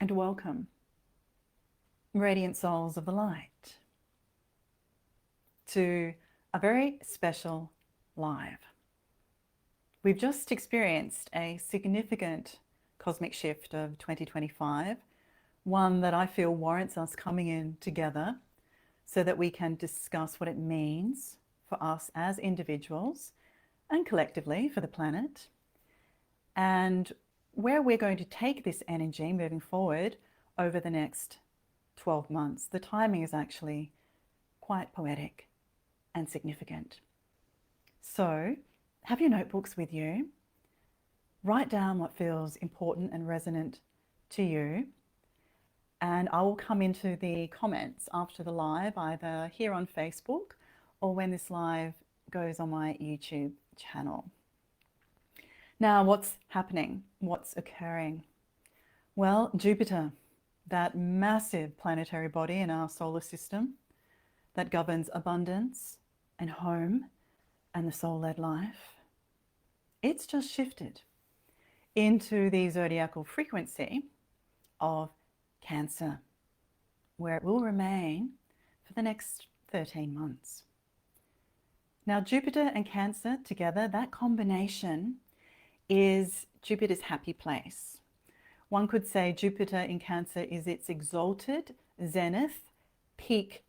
and welcome, radiant souls of the light, to a very special live. We've just experienced a significant cosmic shift of 2025, one that I feel warrants us coming in together so that we can discuss what it means for us as individuals and collectively for the planet, and where we're going to take this energy moving forward over the next 12 months. The timing is actually quite poetic and significant. So have your notebooks with you. Write down what feels important and resonant to you. And I will come into the comments after the live, either here on Facebook or when this live goes on my YouTube channel. Now, what's happening? What's occurring? Well, Jupiter, that massive planetary body in our solar system that governs abundance and home and the soul-led life, it's just shifted into the zodiacal frequency of Cancer, where it will remain for the next 13 months. Now, Jupiter and Cancer together, that combination is Jupiter's happy place. One could say Jupiter in Cancer is its exalted, zenith, peak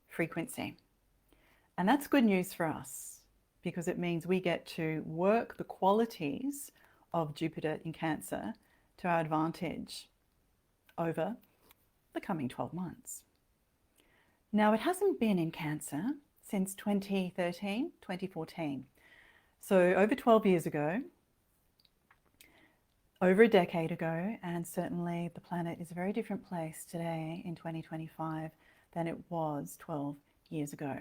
frequency. And that's good news for us because it means we get to work the qualities of Jupiter in Cancer to our advantage over the coming 12 months. Now, it hasn't been in Cancer since 2013, 2014. So over 12 years ago, over a decade ago, and certainly the planet is a very different place today in 2025 than it was 12 years ago.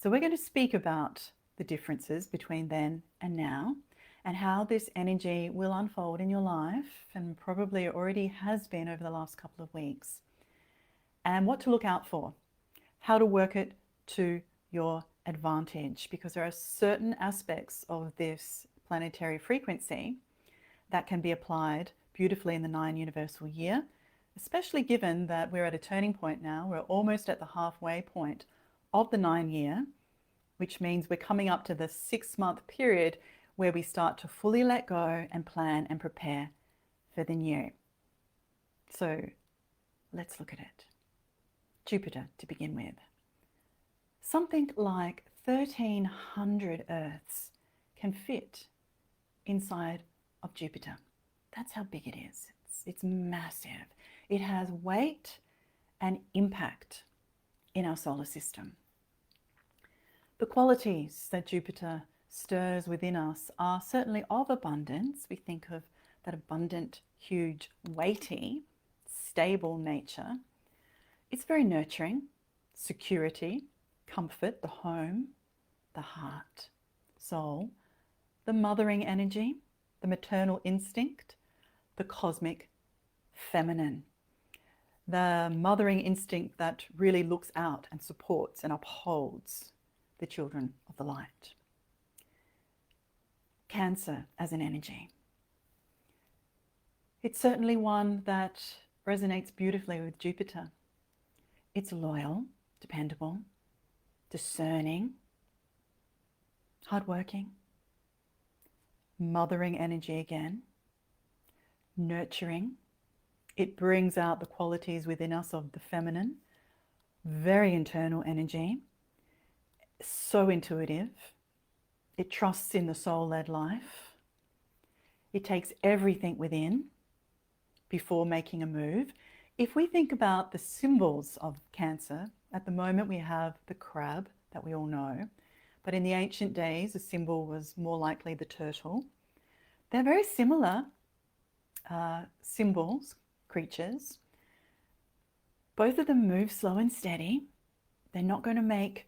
So we're going to speak about the differences between then and now, and how this energy will unfold in your life, and probably already has been over the last couple of weeks, and what to look out for, how to work it to your advantage, because there are certain aspects of this planetary frequency that can be applied beautifully in the 9 universal year, especially given that we're at a turning point now. We're almost at the halfway point of the 9 year, which means we're coming up to the 6-month period where we start to fully let go and plan and prepare for the new. So let's look at it. Jupiter to begin with. Something like 1,300 Earths can fit inside of Jupiter. That's how big it is. It's massive. It has weight and impact in our solar system. The qualities that Jupiter stirs within us are certainly of abundance. We think of that abundant, huge, weighty, stable nature. It's very nurturing, security, comfort, the home, the heart, soul, the mothering energy, the maternal instinct, the cosmic feminine, the mothering instinct that really looks out and supports and upholds the children of the light. Cancer as an energy. It's certainly one that resonates beautifully with Jupiter. It's loyal, dependable, discerning, hardworking, mothering energy again, nurturing. It brings out the qualities within us of the feminine, very internal energy, so intuitive. It trusts in the soul-led life. It takes everything within before making a move. If we think about the symbols of Cancer, at the moment we have the crab that we all know, but in the ancient days, the symbol was more likely the turtle. They're very similar symbols, creatures. Both of them move slow and steady. They're not going to make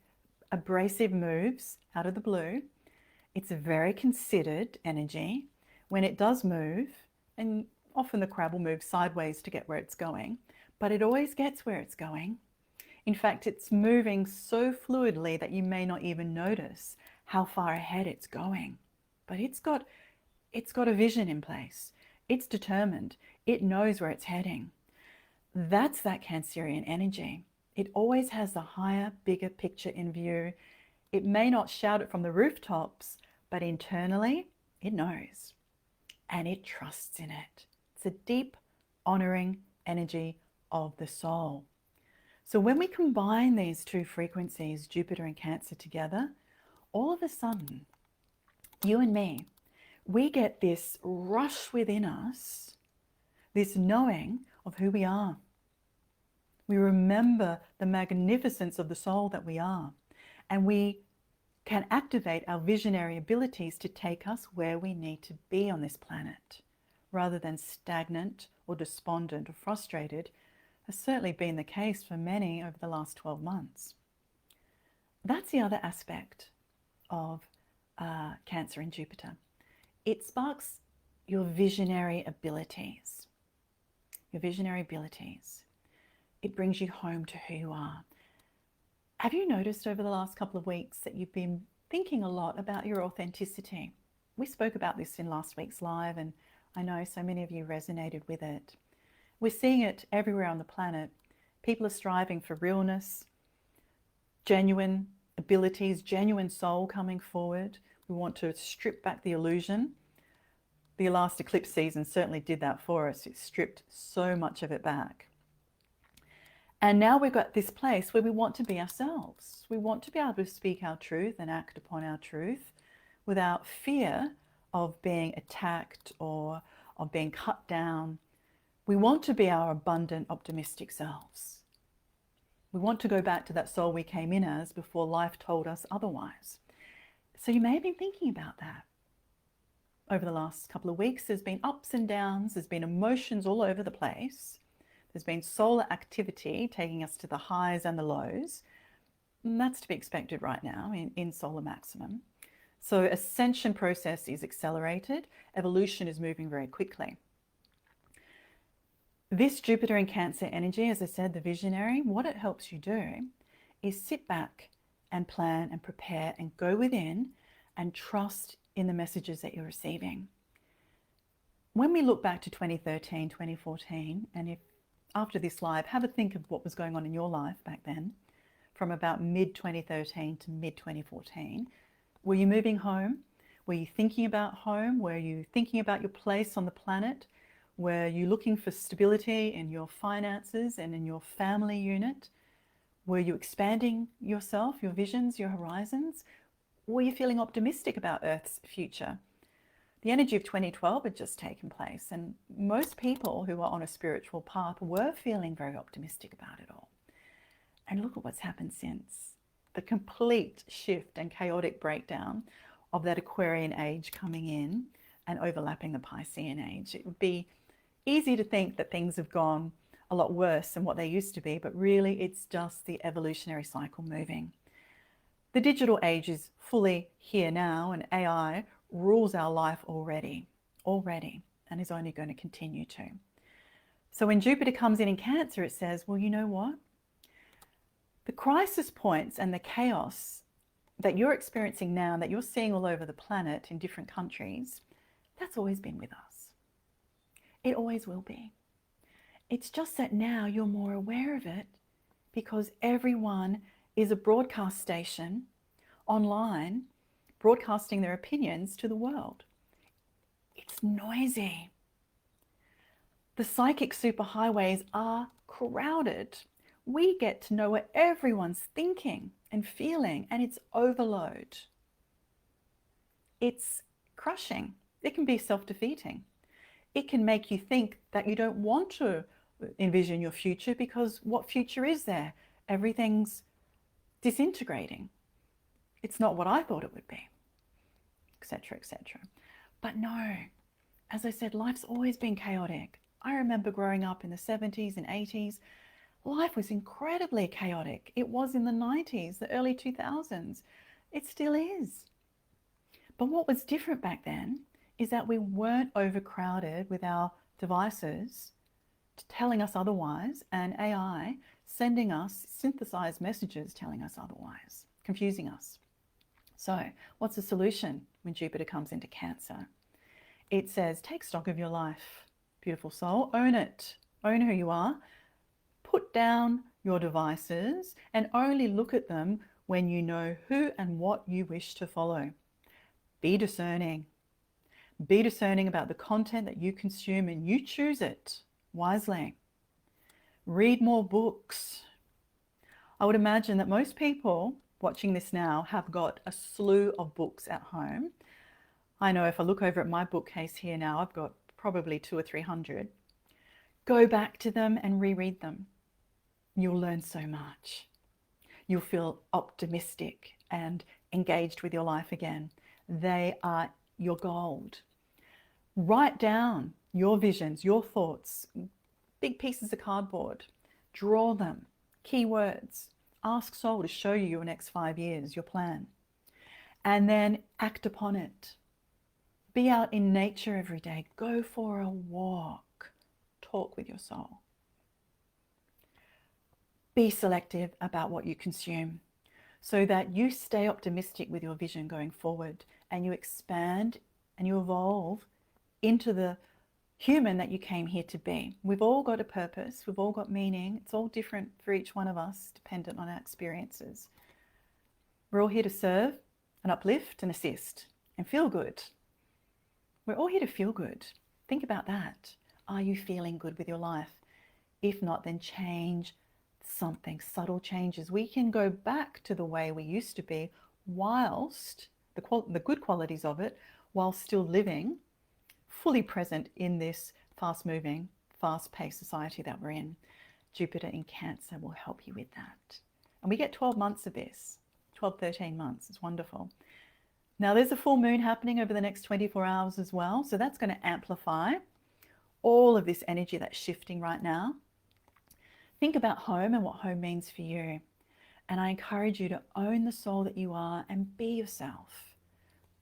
abrasive moves out of the blue. It's a very considered energy. When it does move, and often the crab will move sideways to get where it's going, but it always gets where it's going. In fact, it's moving so fluidly that you may not even notice how far ahead it's going. But it's got a vision in place. It's determined. It knows where it's heading. That's that Cancerian energy. It always has the higher, bigger picture in view. It may not shout it from the rooftops, but internally it knows and it trusts in it. It's a deep, honoring energy of the soul. So when we combine these two frequencies, Jupiter and Cancer, together, all of a sudden, you and me, we get this rush within us, this knowing of who we are. We remember the magnificence of the soul that we are, and we can activate our visionary abilities to take us where we need to be on this planet, rather than stagnant or despondent or frustrated, has certainly been the case for many over the last 12 months. That's the other aspect of Cancer in Jupiter. It sparks your visionary abilities. Your visionary abilities. It brings you home to who you are. Have you noticed over the last couple of weeks that you've been thinking a lot about your authenticity? We spoke about this in last week's live, and I know so many of you resonated with it. We're seeing it everywhere on the planet. People are striving for realness, genuine abilities, genuine soul coming forward. We want to strip back the illusion. The last eclipse season certainly did that for us. It stripped so much of it back. And now we've got this place where we want to be ourselves. We want to be able to speak our truth and act upon our truth without fear of being attacked or of being cut down. We want to be our abundant, optimistic selves. We want to go back to that soul we came in as before life told us otherwise. So you may have been thinking about that. Over the last couple of weeks, there's been ups and downs, there's been emotions all over the place. There's been solar activity taking us to the highs and the lows. And that's to be expected right now in solar maximum. So ascension process is accelerated. Evolution is moving very quickly. This Jupiter in Cancer energy, as I said, the visionary, what it helps you do is sit back and plan and prepare and go within and trust in the messages that you're receiving. When we look back to 2013, 2014, and if after this live, have a think of what was going on in your life back then, from about mid-2013 to mid-2014. Were you moving home? Were you thinking about home? Were you thinking about your place on the planet? Were you looking for stability in your finances and in your family unit? Were you expanding yourself, your visions, your horizons? Were you feeling optimistic about Earth's future? The energy of 2012 had just taken place, and most people who are on a spiritual path were feeling very optimistic about it all. And look at what's happened since. The complete shift and chaotic breakdown of that Aquarian age coming in and overlapping the Piscean age. It would be easy to think that things have gone a lot worse than what they used to be, but really it's just the evolutionary cycle moving. The digital age is fully here now, and AI rules our life already, and is only going to continue to. So when Jupiter comes in Cancer, it says, well, you know what? The crisis points and the chaos that you're experiencing now, that you're seeing all over the planet in different countries, that's always been with us. It always will be. It's just that now you're more aware of it because everyone is a broadcast station online broadcasting their opinions to the world. It's noisy. The psychic superhighways are crowded. We get to know what everyone's thinking and feeling, and it's overload. It's crushing. It can be self-defeating. It can make you think that you don't want to envision your future because what future is there? Everything's disintegrating. It's not what I thought it would be, etc., etc. But no, as I said, life's always been chaotic. I remember growing up in the 70s and 80s, life was incredibly chaotic. It was in the 90s, the early 2000s. It still is. But what was different back then is that we weren't overcrowded with our devices telling us otherwise, and AI sending us synthesized messages telling us otherwise, confusing us. So what's the solution when Jupiter comes into Cancer? It says, take stock of your life, beautiful soul, own it, own who you are, put down your devices and only look at them when you know who and what you wish to follow. Be discerning. Be discerning about the content that you consume, and you choose it wisely. Read more books. I would imagine that most people watching this now have got a slew of books at home. I know if I look over at my bookcase here now, I've got probably 200 or 300. Go back to them and reread them. You'll learn so much. You'll feel optimistic and engaged with your life again. They are your gold. Write down your visions, your thoughts, big pieces of cardboard. Draw them, keywords. Ask Soul to show you your next 5 years, your plan. And then act upon it. Be out in nature every day. Go for a walk. Talk with your soul. Be selective about what you consume so that you stay optimistic with your vision going forward, and you expand and you evolve into the human that you came here to be. We've all got a purpose. We've all got meaning. It's all different for each one of us, dependent on our experiences. We're all here to serve and uplift and assist and feel good. We're all here to feel good. Think about that. Are you feeling good with your life? If not, then change something. Subtle changes. We can go back to the way we used to be whilst the good qualities of it, while still living fully present in this fast-moving, fast-paced society that we're in. Jupiter in Cancer will help you with that. And we get 12 months of this, 12, 13 months. It's wonderful. Now, there's a full moon happening over the next 24 hours as well. So that's going to amplify all of this energy that's shifting right now. Think about home and what home means for you. And I encourage you to own the soul that you are and be yourself.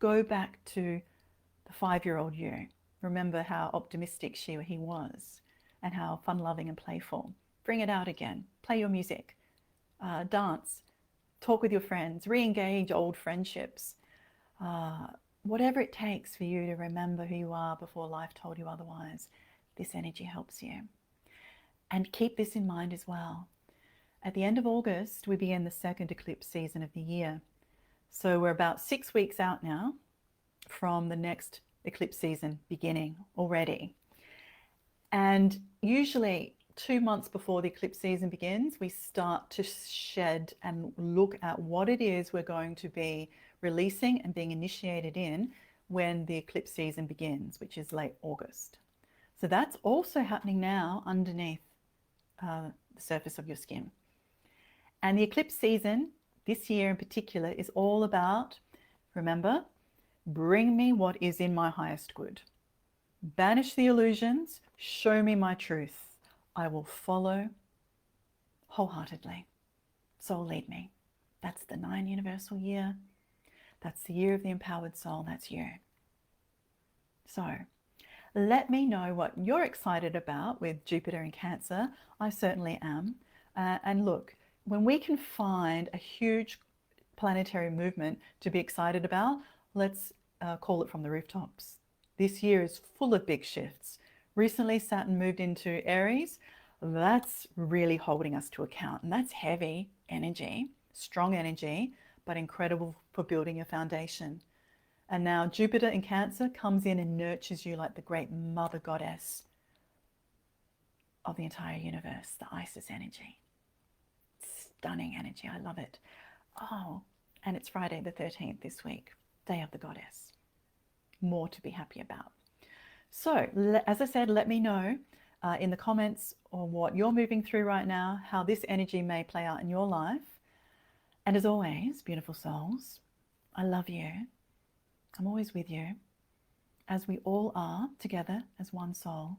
Go back to the 5-year-old you. Remember how optimistic he was and how fun-loving and playful. Bring it out again. Play your music. Dance. Talk with your friends. Re-engage old friendships. Whatever it takes for you to remember who you are before life told you otherwise. This energy helps you. And keep this in mind as well. At the end of August, we begin the second eclipse season of the year. So we're about 6 weeks out now from the next eclipse season beginning already. And usually 2 months before the eclipse season begins, we start to shed and look at what it is we're going to be releasing and being initiated in when the eclipse season begins, which is late August. So that's also happening now underneath the surface of your skin. And the eclipse season this year in particular is all about, remember, bring me what is in my highest good. Banish the illusions, show me my truth. I will follow wholeheartedly. Soul lead me. That's the 9 universal year. That's the year of the empowered soul. That's you. So let me know what you're excited about with Jupiter in Cancer. I certainly am. And look, when we can find a huge planetary movement to be excited about, let's call it from the rooftops. This year is full of big shifts. Recently, Saturn moved into Aries. That's really holding us to account. And that's heavy energy, strong energy, but incredible for building a foundation. And now Jupiter in Cancer comes in and nurtures you like the great mother goddess of the entire universe, the Isis energy. Stunning energy. I love it. Oh, and it's Friday the 13th this week, Day of the Goddess. More to be happy about. So, as I said, let me know in the comments on what you're moving through right now, how this energy may play out in your life. And as always, beautiful souls, I love you. I'm always with you, as we all are together as one soul.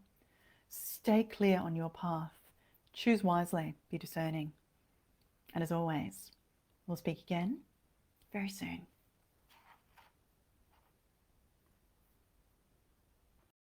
Stay clear on your path. Choose wisely. Be discerning. And as always, we'll speak again very soon.